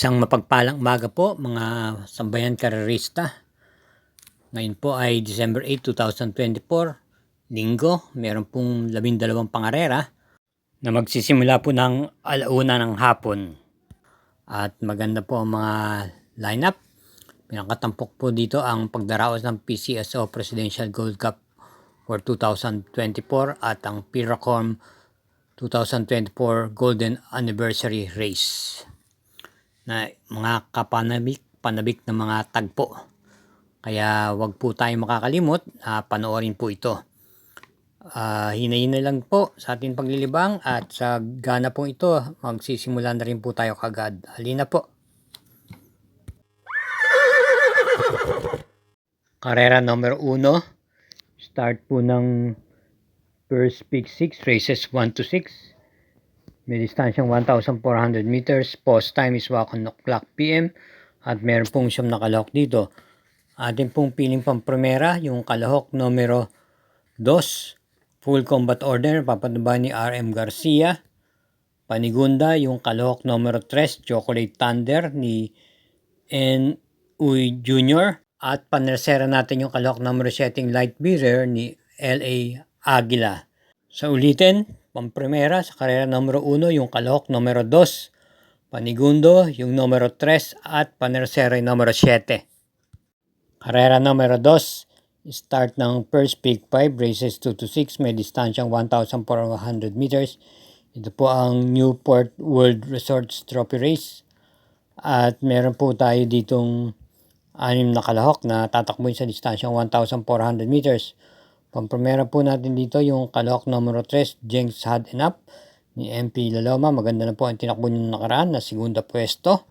Isang mapagpalang umaga po mga sambayan karerista. Ngayon po ay December 8, 2024, Linggo. Meron pong 12 pangarera na magsisimula po ng 1:00 ng hapon. At maganda po ang mga lineup. Pinakatampok po dito ang pagdaraos ng PCSO Presidential Gold Cup for 2024 at ang Piracom 2024 Golden Anniversary Race na mga panabik na mga tagpo. Kaya wag po tayo makakalimot, panoorin po ito. Hinay-hinay lang po sa ating paglilibang at sa gana pong ito, magsisimula na rin po tayo kagad. Halina po. Karera number 1, start po ng first peak 6, races 1 to 6. May distansyang 1,400 meters, post time is 1 o'clock PM at meron pong siyam na kalahok dito. Ating pong piling pampremera, yung kalahok numero 2, full combat order, papanubayan ni RM Garcia. Panigunda, yung kalahok numero 3, Chocolate Thunder ni N. Uy Jr. At panersera natin yung kalahok numero 7, Light Bearer ni L.A. Aguila. Sa ulitin, pampremera sa karera numero 1, yung kalahok numero 2, Panigundo, yung numero 3 at panersera yung numero 7. Karera numero 2, start ng first peak 5, races 2 to 6, may distansyang 1,400 meters. Ito po ang Newport World Resorts Trophy Race. At meron po tayo ditong 6 na kalahok na tatakbuhin sa distansyang 1,400 meters. Pampremera po natin dito yung kalahok numero 3, Jenks Had Enough ni MP Laloma. Maganda na po ang tinakbo ng nakaraan na segunda pwesto.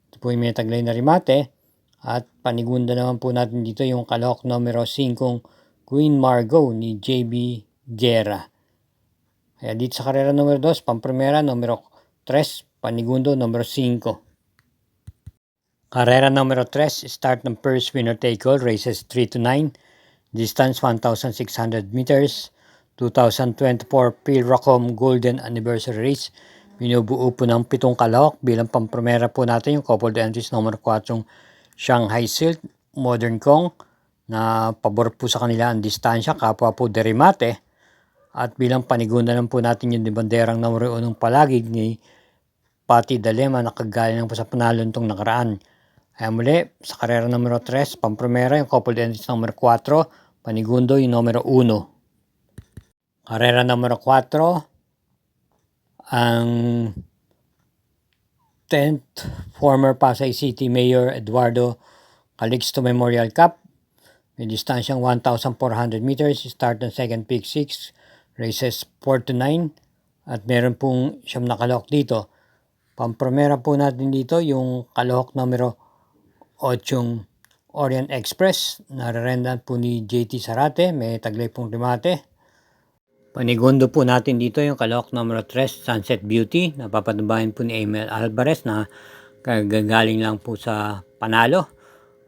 Ito po yung may taglay na remate. At panigunda naman po natin dito yung kalahok numero 5, Queen Margot ni JB Guerra. Kaya dito sa karera numero 2, pampremera numero 3, panigundo numero 5. Karera numero 3, start ng first winner take all, races 3 to 9, distance 1,600 meters, 2024 Piracom Golden Anniversary Race. Binubuo po ng 7 kalahok. Bilang pampremera po natin yung coupled entries numero 4, Shanghai Silk, Modern Kong, na pabor po sa kanila ang distansya, kapwa po de remate. At bilang panigunda lang po natin yung banderang numero 1 palagig ni Pati Dalema na kagaling po sa panalo nitong nakaraan. Kaya muli, sa karera numero 3, pampremera yung coupled entries numero 4, panigundo yung numero 1. Karera numero 4, ang 10th former Pasay City Mayor Eduardo Calixto Memorial Cup. May distansyang 1,400 meters, start ng second peak 6, races 4 to 9. At meron pong siyam na kalahok dito. Pampremera po natin dito yung kalahok numero 8, Orient Express. Nararendan po ni JT Sarate, may taglay pong remate. Panigundo po natin dito yung kalahok numero 3, Sunset Beauty. Napapanubayan po ni Emil Alvarez na kagagaling lang po sa panalo.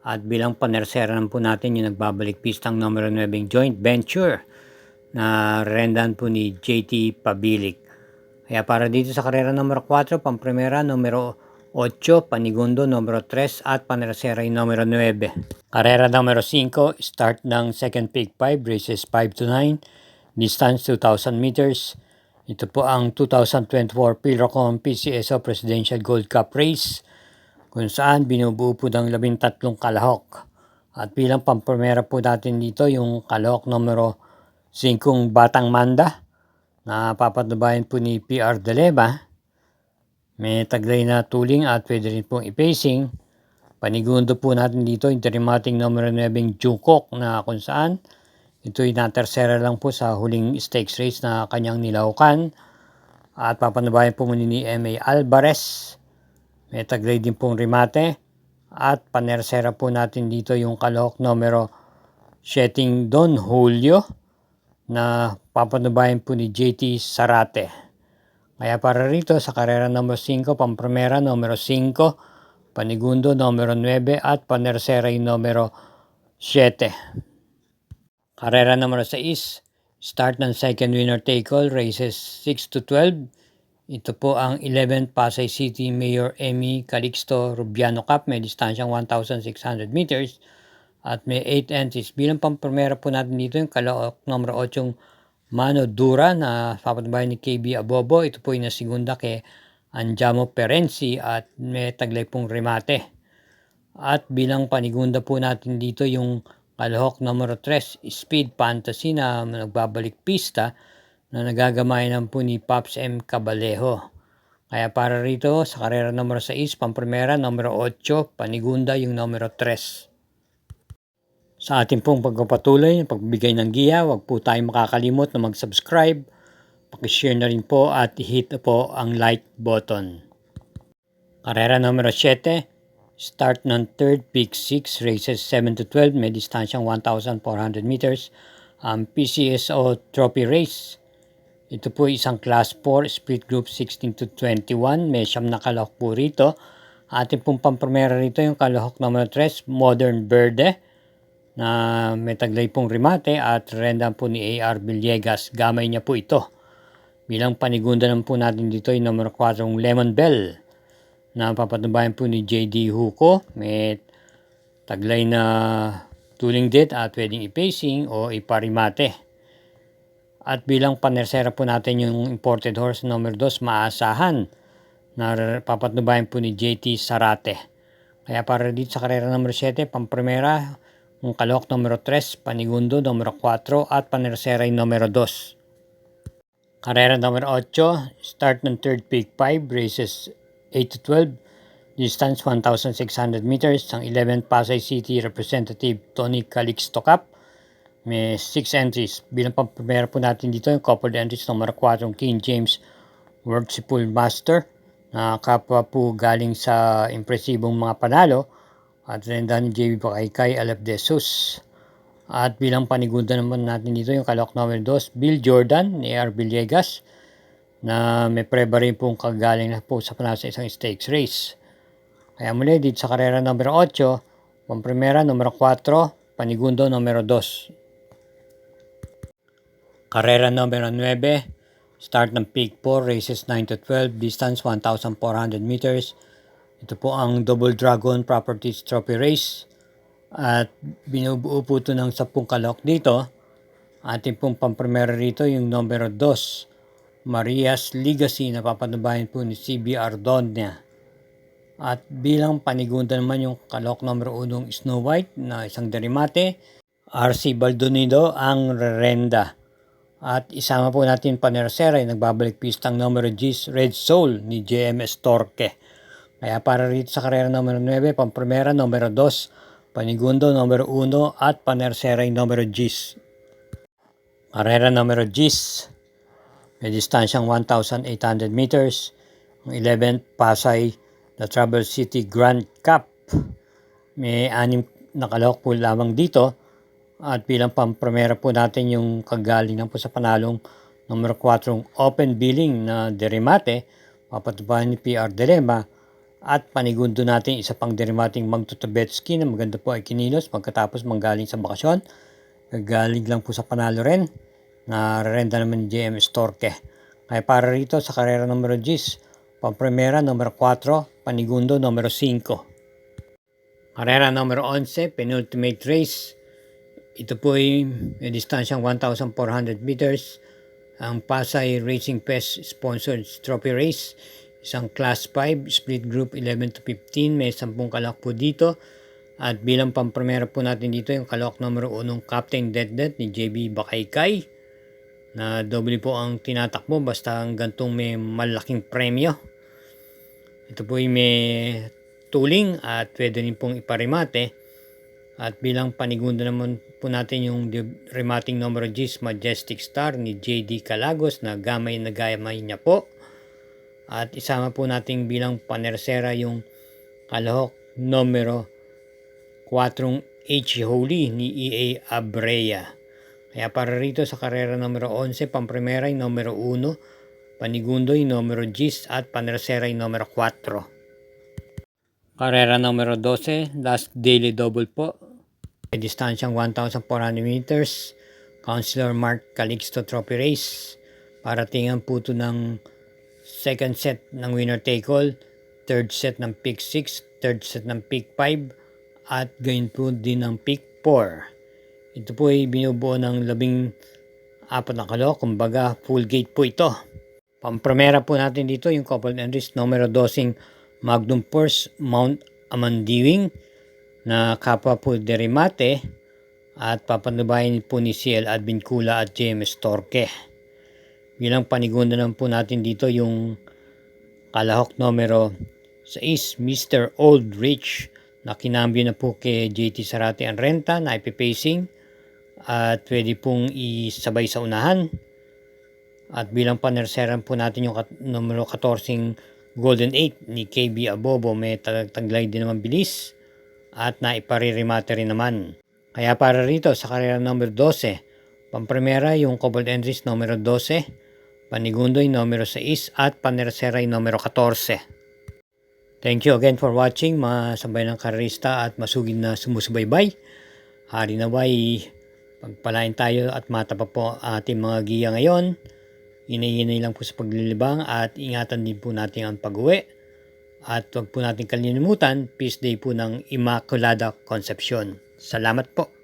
At bilang panersera po natin yung nagbabalik pistang numero 9, Joint Venture, na rendan po ni JT Pabilik. Kaya para dito sa karera numero 4, pampremera numero 8, panigundo numero 3 at panersera yung numero 9. Karera numero 5, start ng second peak 5, races 5 to 9, distance 2,000 meters. Ito po ang 2024 Piracom PCSO Presidential Gold Cup Race, kung saan binubuo po ng 13 kalahok. At bilang pampremera po natin dito yung kalahok numero 5, Batang Manda, na papanubayan po ni PR Dalema. May taglay na tuling at pwede rin pong i-pacing. Panigundo po natin dito yung dramatic numero 9, Jukok, na kung saan ito'y na-tersera lang po sa huling stakes race na kanyang nilaukan. At papanubayan po muli ni M.A. Alvarez. May taglay din pong remate. At panersera po natin dito yung kalahok numero 7, Don Julio, na papanubayan po ni JT Sarate. Kaya para rito sa karera numero 5, pampremera numero 5, panigundo numero 9 at panersera yung numero 7. Karera numero 6, start ng second winner take all, races 6 to 12, Ito po ang 11th Pasay City Mayor Emmy Calixto Rubiano Cup. May distansyang 1,600 meters at may 8 entries. Bilang pamprimera po natin dito yung kalaok numero 8 Mano Dura na papatbayan ni KB Abobo. Ito po yung nasigunda kay Anjamo Perenzi at may taglay pong remate. At bilang panigunda po natin dito yung kalahok numero 3 Speed Fantasy na nagbabalik pista na nagagamayan po ni Pops M. Cabalejo. Kaya para rito sa karera numero 6, pamprimera numero 8, panigunda yung numero 3. Sa ating pong pagpapatuloy, pagbibigay ng giya, huwag po tayong makakalimot na mag-subscribe, pakishare na rin po at i-hit po ang like button. Karera numero 7, start ng 3rd Peak 6, races 7 to 12, may distansyang 1,400 meters, ang PCSO Trophy Race. Ito po isang Class 4, split group 16 to 21. May siyam na kalahok po rito. Ating pong pamprimera rito yung kalahok numero 3, Modern Verde, na may taglay pong remate at renda po ni AR Villegas. Gamay niya po ito. Bilang panigunda naman po natin dito yung numero 4, Lemon Bell, na papatubayan po ni JD Huco. May taglay na tuling date at pwedeng ipacing o iparimate. At bilang panersera po natin yung imported horse number 2, Maasahan, na papatnubayan po ni JT Sarate. Kaya para dito sa karera number 7, pamprimera, yung kalahok numero 3, panigundo numero 4 at panersera yung numero 2. Karera number 8, start ng 3rd Peak 5, races 8 to 12, distance 1,600 meters, ang 11th Pasay City Representative Tony Calixto Cup. May 6 entries. Bilang pamprimera po natin dito yung coupled entries numero 4, King James World Pool Master na kapwa po galing sa impresibong mga panalo at renda ni JB Bakaykay Alep de Jesus. At bilang panigunda naman natin dito yung kalahok numero 2, Bill Jordan ni AR Villegas na may preba rin pong kagaling na po sa panalo sa isang stakes race. Kaya muli dito sa karera numero 8, pamprimera numero 4, panigundo numero 2. Karera numero 9, start ng Peak 4, races 9 to 12, distance 1,400 meters. Ito po ang Double Dragon Properties Trophy Race. At binubuo po ito ng 10 kalahok dito. Ating pong pamprimera rito yung numero 2, Maria's Legacy na papatubayan po ni CB Ardonia. At bilang panigunda naman yung kalahok numero 1, Snow White na isang derimate, RC Baldonido ang rerenda. At isama po natin panersera yung nagbabalik pistang numero G's Red Soul ni JMS Torque. Kaya para rito sa karera numero 9, pamprimera numero 2, panigundo numero 1 at panersera yung numero G's. Karera numero G's, may distansyang 1,800 meters, ang 11th Pasay The Travel City Grand Cup. May 6 na kalahok po lamang dito. At bilang pamprimera po natin yung kagaling po sa panalong numero 4, Open Billing na derimate, papatubayan ni PR Dilema. At panigundo natin isa pang derimating Magtutubetsky na maganda po ay kinilos pagkatapos manggaling sa bakasyon. Kagaling lang po sa panalo rin na renda naman ni JM Storke. Kaya para rito sa karera numero 10, pamprimera numero 4, panigundo numero 5. Karera numero 11, penultimate race. Ito po ay may distansyang 1,400 meters. Ang Pasay Racing Fest sponsored trophy race. Isang Class 5, split group 11 to 15. May 10 kalahok po dito. At bilang pamprimera po natin dito yung kalahok numero 1, Captain Dead ni JB Bakaykay. Na doble po ang tinatakbo basta ang gantong may malaking premyo. Ito po ay may tuling at pwede rin pong iparimate. At bilang panigunda naman po natin yung remating numero G's Majestic Star ni JD Calagos na gamay niya po. At isama po natin bilang panersera yung kalahok numero 4 H Holy ni EA Abrea. Kaya para rito sa karera numero 11, pamprimera yung numero 1, panigundo yung numero G's at panersera yung numero 4. Karera numero 12, last daily double po. May distansyang 1,400 meters, Councilor Mark Calixto Trophy Race. Para tingan po ito ng second set ng winner take all, third set ng pick 6, third set ng pick 5, at gayon po din ng pick 4. Ito po ay binubuo ng 14 na kalo, kumbaga full gate po ito. Pampremera po natin dito yung coupled entries numero 12 Magnum Force Mount Amandiwing na kapwa po de remate at papanubayan po ni CL Advincula at JMS Torque. Bilang panigunda naman po natin dito yung kalahok numero 6 Mr. Old Rich na kinambyo na po kay JT Sarate ang renta na ipipacing at pwede pong isabay sa unahan. At bilang panerseran po natin yung numero 14 Golden 8 ni KB Abobo, may taglay din naman bilis at naiparirimate rin naman. Kaya para rito sa karera numero 12, pampremera yung coupled entries numero 12, panigundoy numero 6 at panersera yung numero 14. Thank you again for watching mga sabay ng karerista at masugid na sumusubaybay. Hari naway pagpalain tayo at mata pa po ating mga giya ngayon. Inay-inay lang po sa paglilibang at ingatan din po natin ang pag-uwi. At huwag po natin kalilimutan, Peace Day po ng Immaculada Concepcion. Salamat po.